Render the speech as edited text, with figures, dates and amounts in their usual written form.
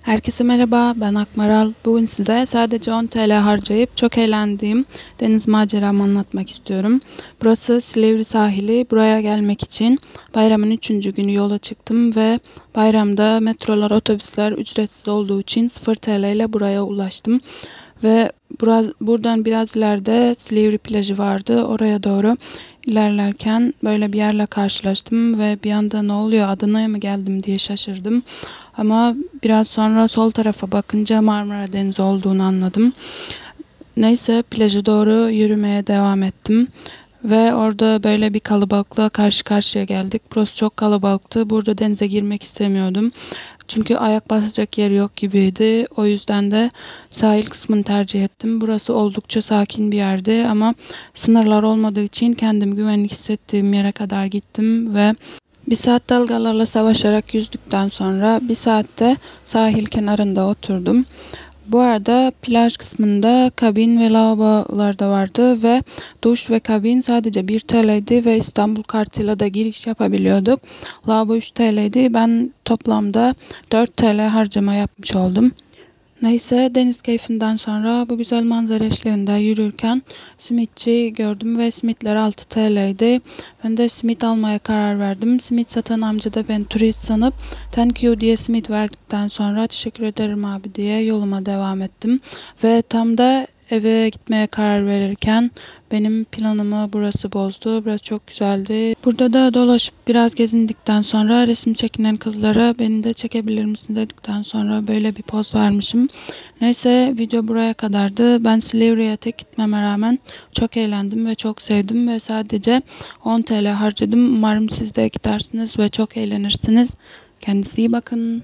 Herkese merhaba, ben Akmaral. Bugün size sadece 10 TL harcayıp çok eğlendiğim deniz maceramı anlatmak istiyorum. Burası Silivri sahili. Buraya gelmek için bayramın 3. günü yola çıktım ve bayramda metrolar, otobüsler ücretsiz olduğu için 0 TL ile buraya ulaştım. Ve buradan biraz ileride Silivri plajı vardı. Oraya doğru ilerlerken böyle bir yerle karşılaştım ve bir anda ne oluyor, Adana'ya mı geldim diye şaşırdım. Ama biraz sonra sol tarafa bakınca Marmara Denizi olduğunu anladım. Neyse plaja doğru yürümeye devam ettim. Ve orada böyle bir kalabalıkla karşı karşıya geldik. Burası çok kalabalıktı. Burada denize girmek istemiyordum. Çünkü ayak basacak yer yok gibiydi. O yüzden de sahil kısmını tercih ettim. Burası oldukça sakin bir yerdi ama sınırlar olmadığı için kendimi güvenlik hissettiğim yere kadar gittim ve bir saat dalgalarla savaşarak yüzdükten sonra bir saatte sahil kenarında oturdum. Bu arada plaj kısmında kabin ve lavabolar da vardı ve duş ve kabin sadece 1 TL'ydi ve İstanbul kartıyla da giriş yapabiliyorduk. Lavabo 3 TL'ydi. Ben toplamda 4 TL harcama yapmış oldum. Neyse deniz keyfinden sonra bu güzel manzara eşliğinde yürürken simitçi gördüm ve simitler 6 TL'ydi. Ben de simit almaya karar verdim. Simit satan amca da ben turist sanıp thank you diye simit verdikten sonra teşekkür ederim abi diye yoluma devam ettim. Ve tam da eve gitmeye karar verirken benim planımı burası bozdu. Burası çok güzeldi. Burada da dolaşıp biraz gezindikten sonra resim çekinen kızlara beni de çekebilir misin dedikten sonra böyle bir poz vermişim. Neyse video buraya kadardı. Ben Silivri'ye tek gitmeme rağmen çok eğlendim ve çok sevdim ve sadece 10 TL harcadım. Umarım siz de gidersiniz ve çok eğlenirsiniz. Kendinize iyi bakın.